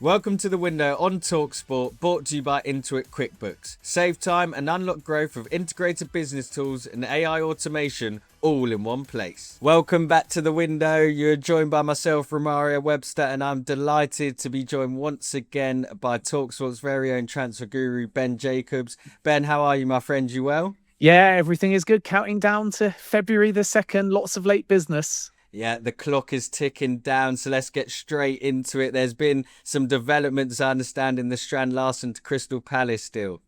Welcome to The Window on talkSPORT, brought to you by Intuit Quickbooks. Save time and unlock growth with integrated business tools and AI automation all in one place. Welcome back to The Window. You're joined by myself, Romario Webster, and I'm delighted to be joined once again by talkSPORT's very own transfer guru, Ben Jacobs. Ben, how are you, my friend? You well? Yeah, everything is good. Counting down to February the 2nd. Lots of late business. Yeah, the clock is ticking down, so let's get straight into it. There's been some developments, I understand, in the Strand Larsen to Crystal Palace deal.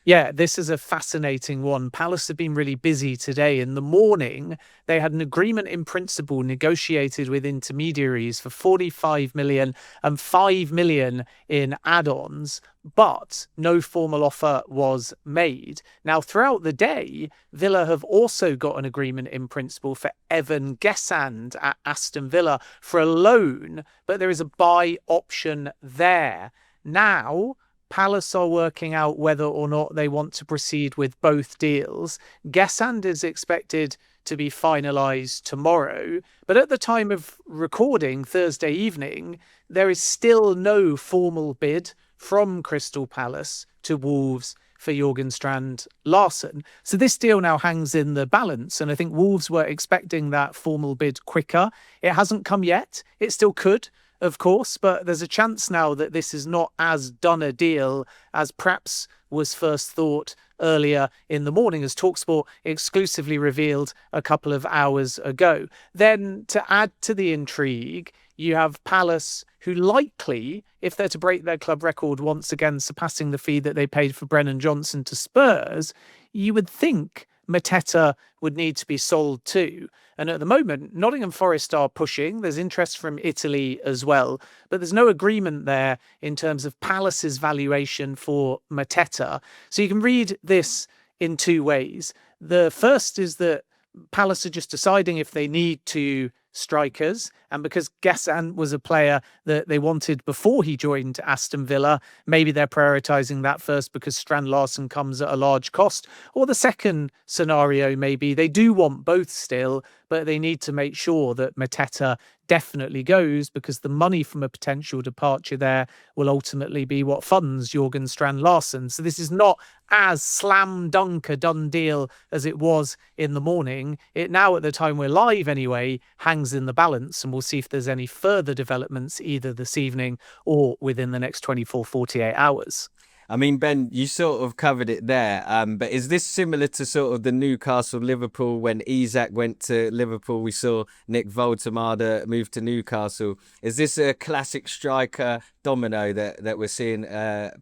Yeah, this is a fascinating one. Palace have been really busy today. In the morning, they had an agreement in principle negotiated with intermediaries for 45 million and 5 million in add-ons, but no formal offer was made. Now, throughout the day, Villa have also got an agreement in principle for Evan Gesand at Aston Villa for a loan, but there is a buy option there. Now, Palace are working out whether or not they want to proceed with both deals. Gesand is expected to be finalised tomorrow, but at the time of recording Thursday evening, there is still no formal bid from Crystal Palace to Wolves for Jørgen Strand Larsen. So this deal now hangs in the balance, and I think Wolves were expecting that formal bid quicker. It hasn't come yet. It still could, of course, but there's a chance now that this is not as done a deal as perhaps was first thought earlier in the morning, as talkSPORT exclusively revealed a couple of hours ago. Then, to add to the intrigue, you have Palace, who likely, if they're to break their club record once again, surpassing the fee that they paid for Brennan Johnson to Spurs, you would think Pakqueta would need to be sold too. And at the moment, Nottingham Forest are pushing. There's interest from Italy as well, but there's no agreement there in terms of Palace's valuation for Pakqueta. So you can read this in two ways. The first is that Palace are just deciding if they need two strikers, and because Gesand was a player that they wanted before he joined Aston Villa, maybe they're prioritising that first because Strand Larsen comes at a large cost. Or the second scenario, maybe they do want both still, but they need to make sure that Pakqueta definitely goes, because the money from a potential departure there will ultimately be what funds Jørgen Strand Larsen. So this is not as slam dunk a done deal as it was in the morning. It now, at the time we're live anyway, hangs in the balance, and we'll see if there's any further developments either this evening or within the next 48 hours. I mean, Ben, you sort of covered it there, but is this similar to sort of the Newcastle-Liverpool when Isak went to Liverpool? We saw Nick Voltemade move to Newcastle. Is this a classic striker domino that we're seeing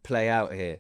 play out here?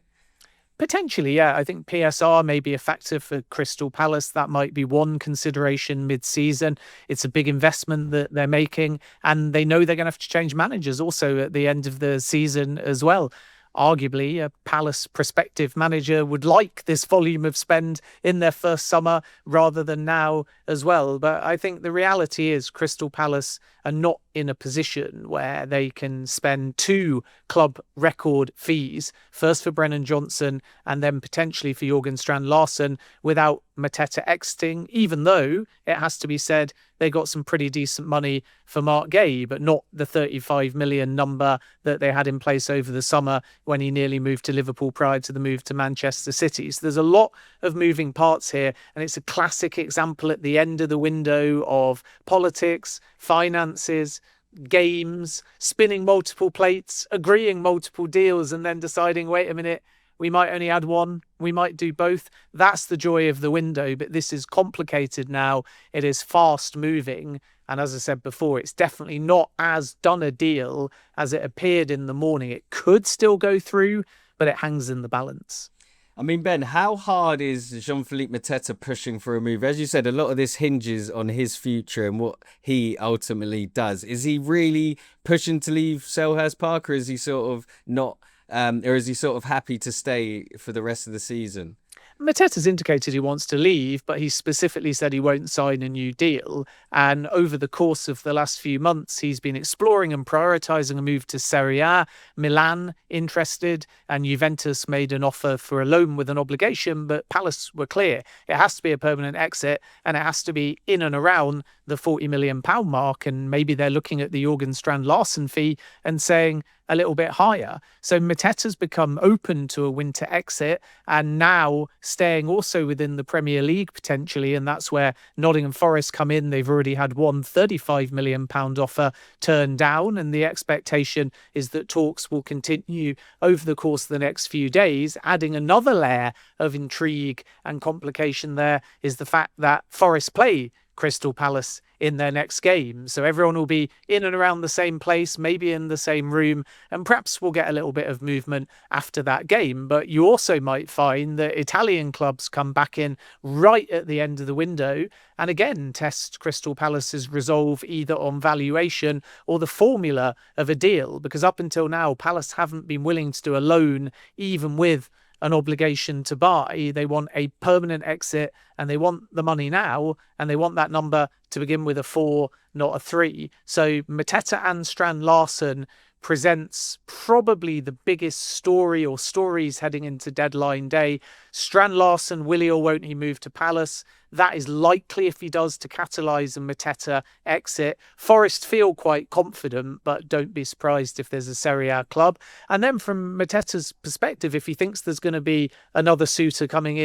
Potentially, yeah. I think PSR may be a factor for Crystal Palace. That might be one consideration mid-season. It's a big investment that they're making, and they know they're going to have to change managers also at the end of the season as well. Arguably, a Palace prospective manager would like this volume of spend in their first summer rather than now as well. But I think the reality is Crystal Palace are not in a position where they can spend two club record fees, first for Brennan Johnson and then potentially for Jørgen Strand Larsen, without Pakqueta exiting, even though it has to be said they got some pretty decent money for Mark Gay, but not the 35 million number that they had in place over the summer when he nearly moved to Liverpool prior to the move to Manchester City. So there's a lot of moving parts here, and it's a classic example at the end of the window of politics, finances, games, spinning multiple plates, agreeing multiple deals, and then deciding, wait a minute, we might only add one, we might do both. That's the joy of the window, but this is complicated now. It is fast moving. And as I said before, it's definitely not as done a deal as it appeared in the morning. It could still go through, but it hangs in the balance. I mean, Ben, how hard is Jean-Philippe Pakqueta pushing for a move? As you said, a lot of this hinges on his future and what he ultimately does. Is he really pushing to leave Selhurst Park, or is he sort of not, or is he sort of happy to stay for the rest of the season? Pakqueta's indicated he wants to leave, but he specifically said he won't sign a new deal. And over the course of the last few months, he's been exploring and prioritising a move to Serie A. Milan interested, and Juventus made an offer for a loan with an obligation, but Palace were clear. It has to be a permanent exit, and it has to be in and around the £40 million mark. And maybe they're looking at the Jørgen Strand Larsen fee and saying, a little bit higher. So Mateta's become open to a winter exit and now staying also within the Premier League potentially. And that's where Nottingham Forest come in. They've already had one £35 million offer turned down. And the expectation is that talks will continue over the course of the next few days. Adding another layer of intrigue and complication there is the fact that Forest play Crystal Palace in their next game. So everyone will be in and around the same place, maybe in the same room, and perhaps we'll get a little bit of movement after that game. But you also might find that Italian clubs come back in right at the end of the window and again test Crystal Palace's resolve either on valuation or the formula of a deal, because up until now, Palace haven't been willing to do a loan even with an obligation to buy. They want a permanent exit and they want the money now, and they want that number to begin with a 4, not a 3. So Mateta and Strand Larsen presents probably the biggest story or stories heading into deadline day. Strand Larsen, will he or won't he move to Palace? That is likely, if he does, to catalyse a Mateta exit. Forest feel quite confident, but don't be surprised if there's a Serie A club. And then from Mateta's perspective, if he thinks there's going to be another suitor coming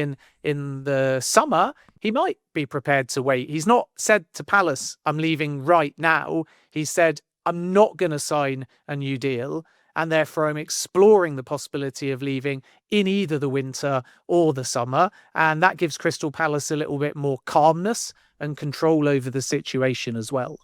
in the summer, he might be prepared to wait. He's not said to Palace, I'm leaving right now. He said, I'm not going to sign a new deal, and therefore I'm exploring the possibility of leaving in either the winter or the summer. And that gives Crystal Palace a little bit more calmness and control over the situation as well.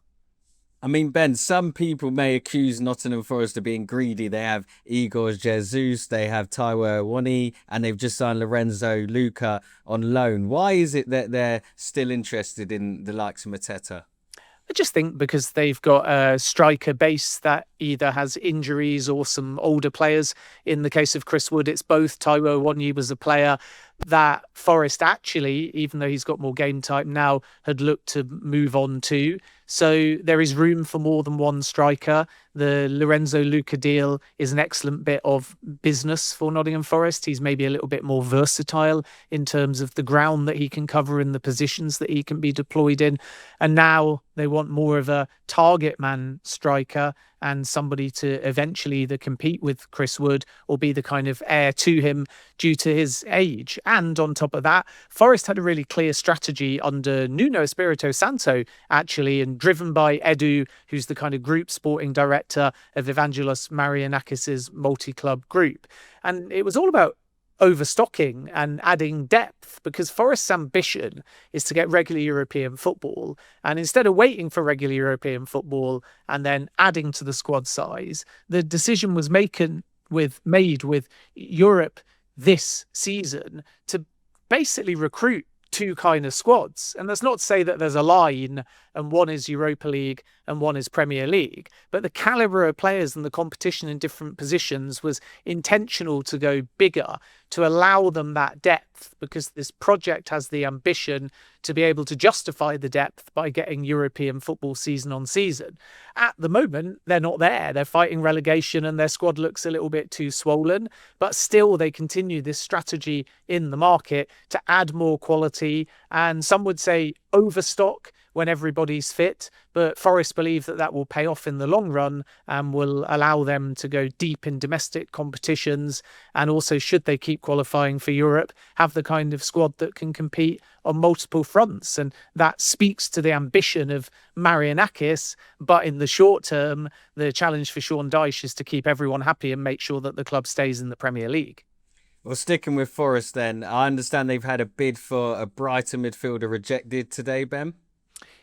I mean, Ben, some people may accuse Nottingham Forest of being greedy. They have Igor Jesus, they have Taiwo Awoniyi, and they've just signed Lorenzo Luca on loan. Why is it that they're still interested in the likes of Mateta? I just think because they've got a striker base that either has injuries or some older players. In the case of Chris Wood, it's both. Taiwo Awoniyi was a player that Forest actually, even though he's got more game time now, had looked to move on to. So there is room for more than one striker. The Lorenzo Luca deal is an excellent bit of business for Nottingham Forest. He's maybe a little bit more versatile in terms of the ground that he can cover and the positions that he can be deployed in. And now they want more of a target man striker and somebody to eventually either compete with Chris Wood or be the kind of heir to him due to his age. And on top of that, Forest had a really clear strategy under Nuno Espirito Santo, actually, and driven by Edu, who's the kind of group sporting director of Evangelos Marianakis' multi-club group. And it was all about overstocking and adding depth, because Forest's ambition is to get regular European football. And instead of waiting for regular European football and then adding to the squad size, the decision was made with Europe this season to basically recruit two kind of squads. And that's not to say that there's a line and one is Europa League and one is Premier League, but the calibre of players and the competition in different positions was intentional to go bigger, to allow them that depth, because this project has the ambition to be able to justify the depth by getting European football season on season. At the moment, they're not there. They're fighting relegation and their squad looks a little bit too swollen, but still they continue this strategy in the market to add more quality, and some would say overstock when everybody's fit, but Forest believe that will pay off in the long run and will allow them to go deep in domestic competitions, and also, should they keep qualifying for Europe, have the kind of squad that can compete on multiple fronts. And that speaks to the ambition of Marianakis, but in the short term, the challenge for Sean Dyche is to keep everyone happy and make sure that the club stays in the Premier League. Well, sticking with Forest then, I understand they've had a bid for a Brighton midfielder rejected today, Ben?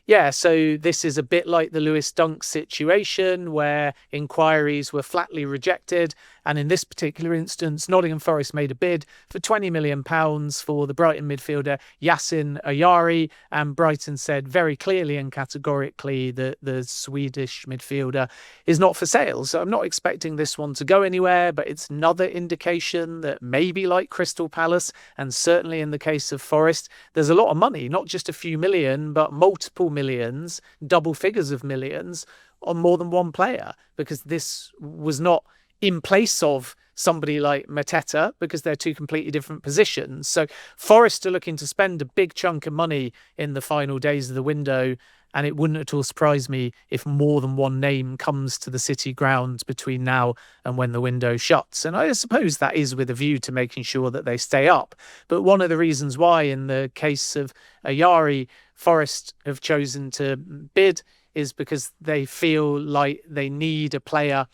Yeah, so this is a bit like the Lewis Dunk situation where inquiries were flatly rejected. And in this particular instance, Nottingham Forest made a bid for £20 million for the Brighton midfielder Yasin Ayari. And Brighton said very clearly and categorically that the Swedish midfielder is not for sale. So I'm not expecting this one to go anywhere, but it's another indication that maybe like Crystal Palace, and certainly in the case of Forest, there's a lot of money, not just a few million, but multiple millions, double figures of millions on more than one player, because this was not in place of somebody like Mateta, because they're two completely different positions. So Forest are looking to spend a big chunk of money in the final days of the window, And it wouldn't at all surprise me if more than one name comes to the City ground between now and when the window shuts. And I suppose that is with a view to making sure that they stay up. But one of the reasons why, in the case of Ayari, Forest have chosen to bid is because they feel like they need a player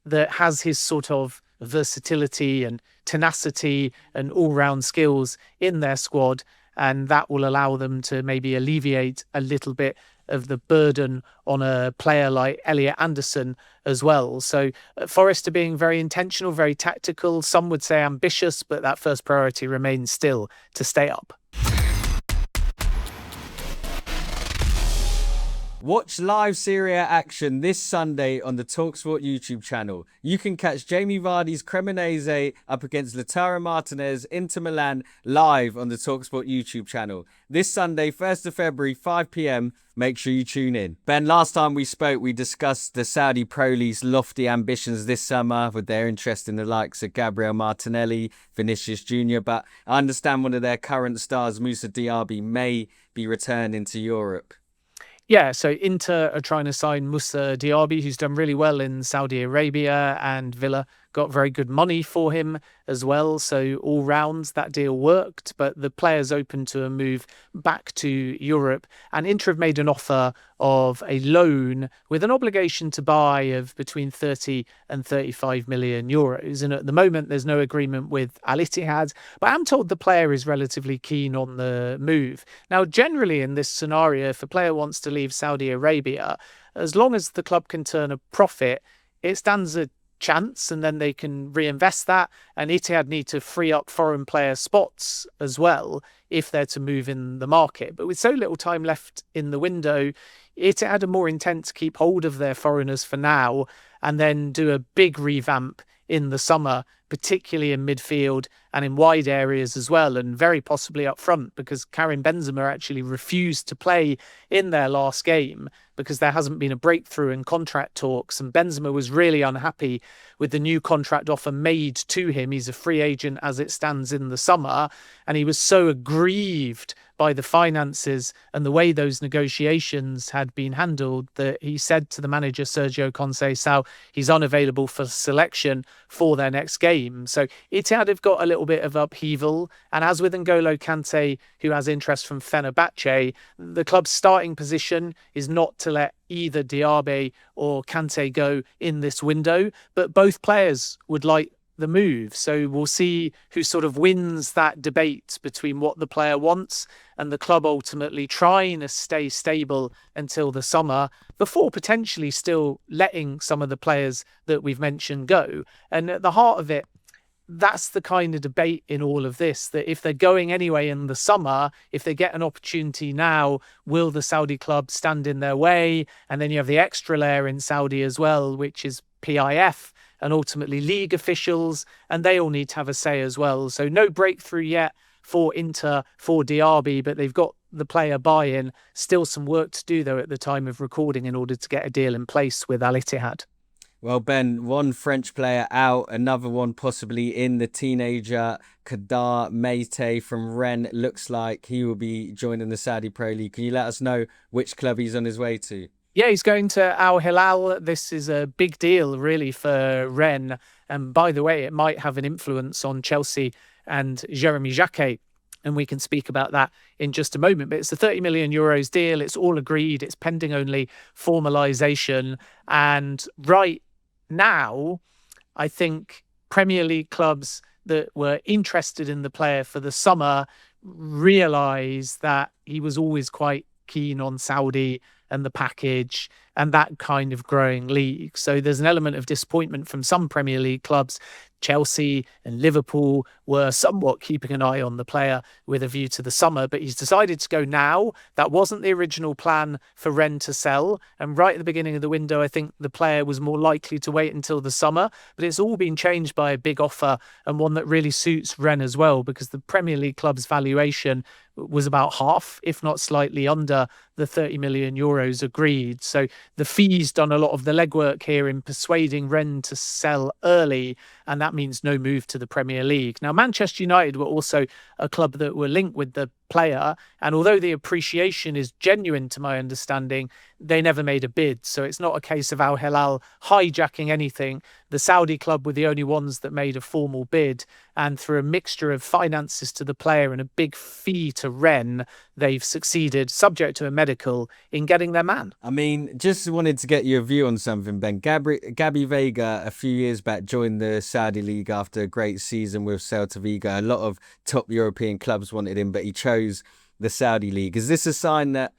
that has his sort of versatility and tenacity and all-round skills in their squad, and that will allow them to maybe alleviate a little bit of the burden on a player like Elliot Anderson as well. So Forest are being very intentional, very tactical. Some would say ambitious, but that first priority remains still to stay up. Watch live Serie A action this Sunday on the talkSPORT YouTube channel. You can catch Jamie Vardy's Cremonese up against Lautaro Martinez Inter Milan live on the talkSPORT YouTube channel. This Sunday, 1st of February, 5 p.m. Make sure you tune in. Ben, last time we spoke, we discussed the Saudi Pro League's lofty ambitions this summer with their interest in the likes of Gabriel Martinelli, Vinicius Jr. But I understand one of their current stars, Moussa Diaby, may be returning to Europe. Yeah, so Inter are trying to sign Moussa Diaby, who's done really well in Saudi Arabia, and Villa got very good money for him as well. So all rounds, that deal worked, but the player's open to a move back to Europe. And Inter have made an offer of a loan with an obligation to buy of between 30 and 35 million euros. And at the moment, there's no agreement with Al Ittihad, but I'm told the player is relatively keen on the move. Now, generally in this scenario, if a player wants to leave Saudi Arabia, as long as the club can turn a profit, it stands a chance, and then they can reinvest that. And Etihad need to free up foreign player spots as well if they're to move in the market. But with so little time left in the window, Etihad are more intent to keep hold of their foreigners for now and then do a big revamp in the summer, particularly in midfield and in wide areas as well, and very possibly up front, because Karim Benzema actually refused to play in their last game because there hasn't been a breakthrough in contract talks, and Benzema was really unhappy with the new contract offer made to him. He's a free agent as it stands in the summer, and he was so aggrieved by the finances and the way those negotiations had been handled that he said to the manager Sergio Conceição he's unavailable for selection for their next game. So Etihad have got a little bit of upheaval, and as with N'Golo Kante, who has interest from Fenerbahce, the club's starting position is not to let either Diaby or Kante go in this window, but both players would like the move. So we'll see who sort of wins that debate between what the player wants and the club ultimately trying to stay stable until the summer before potentially still letting some of the players that we've mentioned go. And at the heart of it, that's the kind of debate in all of this, that if they're going anyway in the summer, if they get an opportunity now, will the Saudi club stand in their way? And then you have the extra layer in Saudi as well, which is PIF and ultimately league officials, and they all need to have a say as well. So no breakthrough yet for Inter, for Diaby, but they've got the player buy-in. Still some work to do, though, at the time of recording in order to get a deal in place with Al Ittihad. Well, Ben, one French player out, another one possibly in. The teenager Kadar Meite from Rennes. Looks like he will be joining the Saudi Pro League. Can you let us know which club he's on his way to? Yeah, he's going to Al Hilal. This is a big deal, really, for Rennes. And by the way, it might have an influence on Chelsea and Jeremy Jacquet. And we can speak about that in just a moment. But it's a 30 million euros deal. It's all agreed. It's pending only formalisation. And right now, I think Premier League clubs that were interested in the player for the summer realise that he was always quite keen on Saudi and the package and that kind of growing league. So there's an element of disappointment from some Premier League clubs. Chelsea and Liverpool were somewhat keeping an eye on the player with a view to the summer, but he's decided to go now. That wasn't the original plan for Rennes to sell. And right at the beginning of the window, I think the player was more likely to wait until the summer, but it's all been changed by a big offer and one that really suits Rennes as well, because the Premier League club's valuation was about half, if not slightly under, the 30 million euros agreed. So the fees done a lot of the legwork here in persuading Rennes to sell early, and that means no move to the Premier League. Now, Manchester United were also a club that were linked with the player. And although the appreciation is genuine to my understanding, they never made a bid. So it's not a case of Al Hilal hijacking anything. The Saudi club were the only ones that made a formal bid. And through a mixture of finances to the player and a big fee to Rennes, they've succeeded, subject to a medical, in getting their man. I mean, just wanted to get your view on something, Ben. Gabby Veiga, a few years back, joined the Saudi League after a great season with Celta Vigo. A lot of top European clubs wanted him, but he chose the Saudi League. Is this a sign that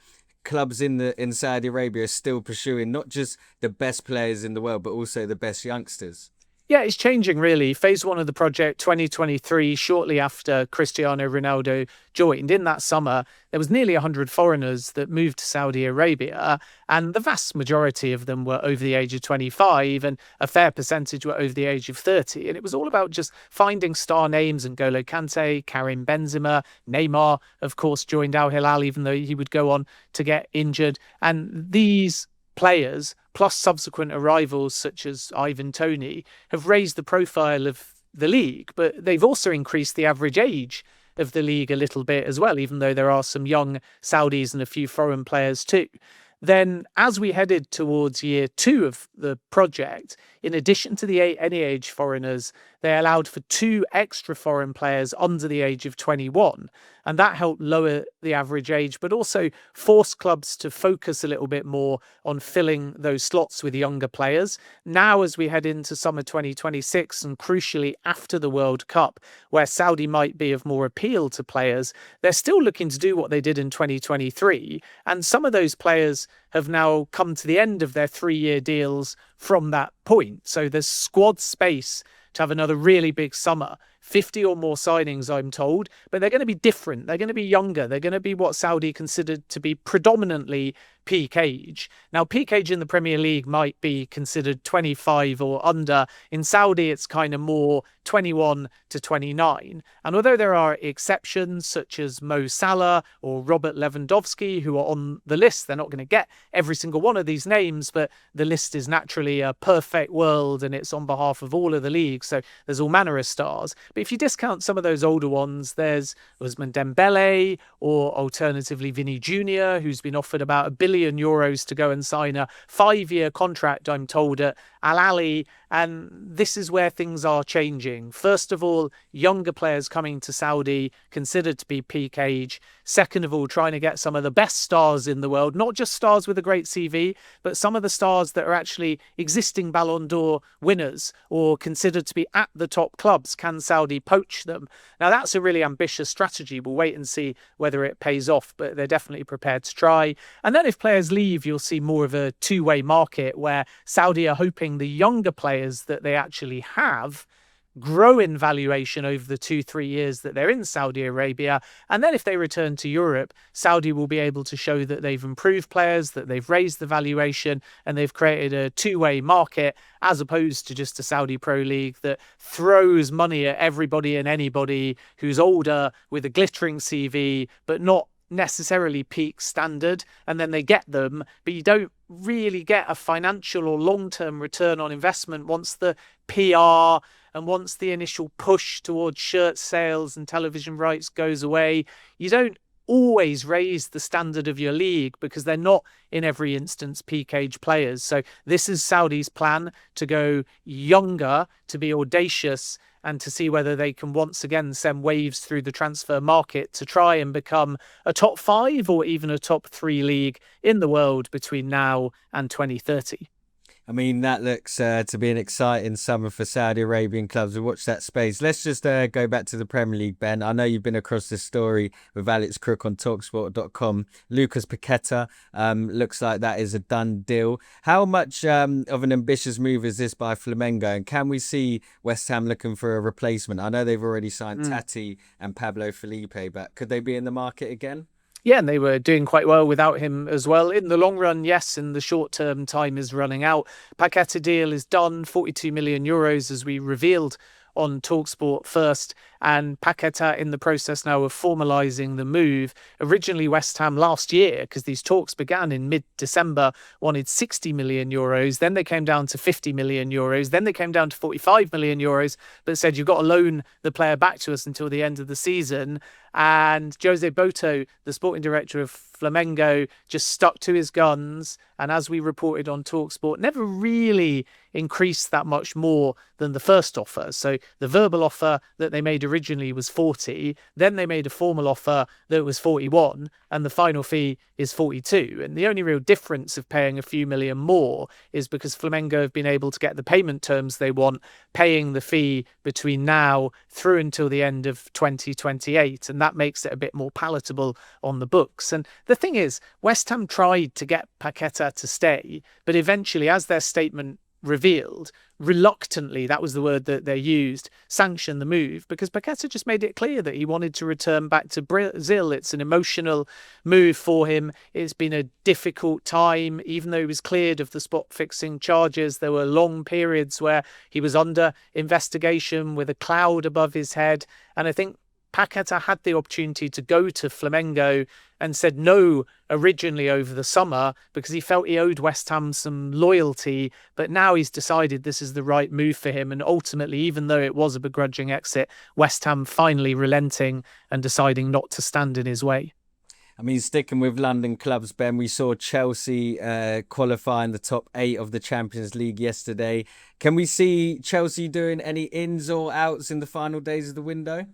clubs in Saudi Arabia are still pursuing not just the best players in the world, but also the best youngsters? Yeah, it's changing really. Phase 1 of the project, 2023, shortly after Cristiano Ronaldo joined. In that summer, there was nearly 100 foreigners that moved to Saudi Arabia, and the vast majority of them were over the age of 25, and a fair percentage were over the age of 30. And it was all about just finding star names, and N'Golo Kante, Karim Benzema, Neymar, of course, joined Al Hilal, even though he would go on to get injured. And these players, plus subsequent arrivals such as Ivan Toney, have raised the profile of the league, but they've also increased the average age of the league a little bit as well, even though there are some young Saudis and a few foreign players too. Then, as we headed towards year 2 of the project, in addition to the any age foreigners, they allowed for 2 extra foreign players under the age of 21. And that helped lower the average age, but also force clubs to focus a little bit more on filling those slots with younger players. Now, as we head into summer 2026, and crucially after the World Cup, where Saudi might be of more appeal to players, they're still looking to do what they did in 2023. And some of those players have now come to the end of their 3-year deals from that point. So there's squad space to have another really big summer. 50 or more signings, I'm told, but they're going to be different. They're going to be younger. They're going to be what Saudi considered to be predominantly peak age. Now, peak age in the Premier League might be considered 25 or under. In Saudi, it's kind of more 21 to 29. And although there are exceptions such as Mo Salah or Robert Lewandowski who are on the list, they're not going to get every single one of these names, but the list is naturally a perfect world and it's on behalf of all of the leagues. So there's all manner of stars. But if you discount some of those older ones, there's Ousmane Dembele or alternatively Vinny Jr., who's been offered about €1 billion to go and sign a 5-year contract, I'm told, at Al Ahly. And this is where things are changing. First of all, younger players coming to Saudi considered to be peak age. Second of all, trying to get some of the best stars in the world, not just stars with a great CV, but some of the stars that are actually existing Ballon d'Or winners or considered to be at the top clubs. Can Saudi poach them? Now, that's a really ambitious strategy. We'll wait and see whether it pays off, but they're definitely prepared to try. And then if players leave, you'll see more of a two-way market where Saudi are hoping the younger players that they actually have grow in valuation over the 2-3 years that they're in Saudi Arabia. And then if they return to Europe, Saudi will be able to show that they've improved players, that they've raised the valuation, and they've created a two-way market, as opposed to just a Saudi Pro League that throws money at everybody and anybody who's older with a glittering CV, but not necessarily peak standard, and then they get them, but you don't really get a financial or long-term return on investment once the PR and once the initial push towards shirt sales and television rights goes away. You don't always raise the standard of your league because they're not in every instance peak age players. So this is Saudi's plan, to go younger, to be audacious, and to see whether they can once again send waves through the transfer market to try and become a top 5 or even a top 3 league in the world between now and 2030. I mean, that looks to be an exciting summer for Saudi Arabian clubs. We'll watch that space. Let's just go back to the Premier League, Ben. I know you've been across this story with Alex Crook on talkSPORT.com. Lucas Pakqueta, looks like that is a done deal. How much of an ambitious move is this by Flamengo? And can we see West Ham looking for a replacement? I know they've already signed Tati and Pablo Felipe, but could they be in the market again? Yeah, and they were doing quite well without him as well. In the long run, yes, in the short term, time is running out. Pakqueta deal is done, €42 million, as we revealed on talkSPORT first. and Pakqueta in the process now of formalising the move. Originally, West Ham last year, because these talks began in mid-December, wanted 60 million euros. Then they came down to 50 million euros. Then they came down to 45 million euros, but said, you've got to loan the player back to us until the end of the season. And Jose Boto, the sporting director of Flamengo, just stuck to his guns. And as we reported on talkSPORT, never really increased that much more than the first offer. So the verbal offer that they made originally was 40. Then they made a formal offer that was 41. And the final fee is 42. And the only real difference of paying a few million more is because Flamengo have been able to get the payment terms they want, paying the fee between now through until the end of 2028. And that makes it a bit more palatable on the books. And the thing is, West Ham tried to get Pakqueta to stay, but eventually, as their statement revealed, reluctantly, that was the word that they used, sanctioned the move, because Pakqueta just made it clear that he wanted to return back to Brazil. It's an emotional move for him. It's been a difficult time. Even though he was cleared of the spot fixing charges, there were long periods where he was under investigation with a cloud above his head. And I think Pakqueta had the opportunity to go to Flamengo and said no originally over the summer because he felt he owed West Ham some loyalty. But now he's decided this is the right move for him. And ultimately, even though it was a begrudging exit, West Ham finally relenting and deciding not to stand in his way. I mean, sticking with London clubs, Ben, we saw Chelsea qualify in the top 8 of the Champions League yesterday. Can we see Chelsea doing any ins or outs in the final days of the window?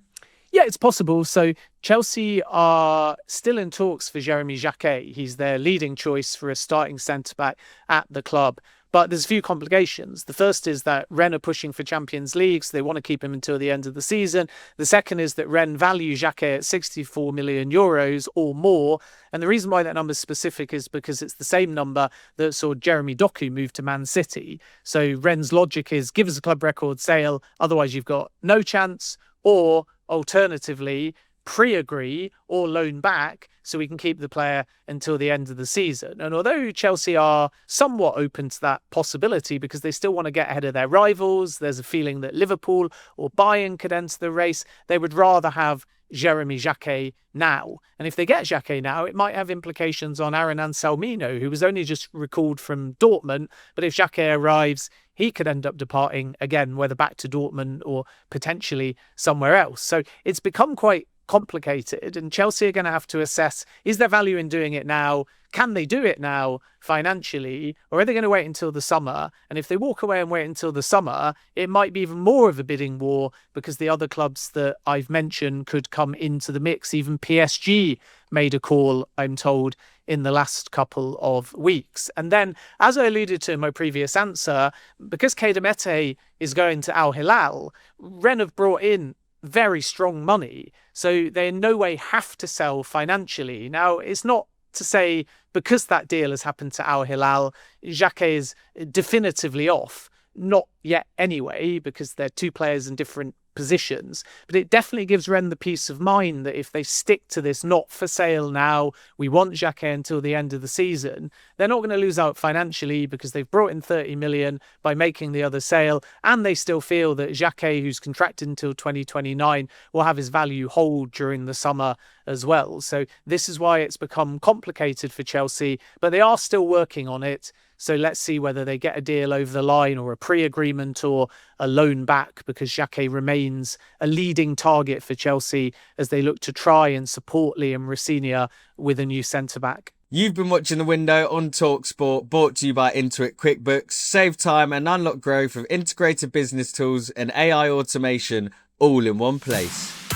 Yeah, it's possible. So Chelsea are still in talks for Jeremy Jacquet. He's their leading choice for a starting centre-back at the club. But there's a few complications. The first is that Rennes are pushing for Champions League, so they want to keep him until the end of the season. The second is that Rennes value Jacquet at 64 million euros or more. And the reason why that number is specific is because it's the same number that saw Jeremy Doku move to Man City. So Rennes' logic is give us a club record sale, otherwise you've got no chance, or alternatively, pre-agree or loan back so we can keep the player until the end of the season. And although Chelsea are somewhat open to that possibility because they still want to get ahead of their rivals, there's a feeling that Liverpool or Bayern could enter the race, they would rather have Jeremy Jacquet now. And if they get Jacquet now, it might have implications on Aaron Anselmino, who was only just recalled from Dortmund. But if Jacquet arrives, he could end up departing again, whether back to Dortmund or potentially somewhere else. So it's become quite complicated, and Chelsea are going to have to assess, is there value in doing it now? Can they do it now financially, or are they going to wait until the summer? And if they walk away and wait until the summer, it might be even more of a bidding war because the other clubs that I've mentioned could come into the mix. Even PSG made a call, I'm told, in the last couple of weeks. And then, as I alluded to in my previous answer, because Keita Mete is going to Al Hilal, Rennes have brought in very strong money, so they in no way have to sell financially. Now, it's not to say because that deal has happened to Al Hilal, Jacquet is definitively off. Not yet anyway, because they're two players in different positions. But it definitely gives Rennes the peace of mind that if they stick to this not for sale now, we want Jacquet until the end of the season, they're not going to lose out financially because they've brought in 30 million by making the other sale, and they still feel that Jacquet, who's contracted until 2029, will have his value hold during the summer as well. So this is why it's become complicated for Chelsea, but they are still working on it. So let's see whether they get a deal over the line or a pre-agreement or a loan back, because Jacquet remains a leading target for Chelsea as they look to try and support Liam Rosenior with a new centre-back. You've been watching The Window on talkSPORT, brought to you by Intuit Quickbooks. Save time and unlock growth with integrated business tools and AI automation all in one place.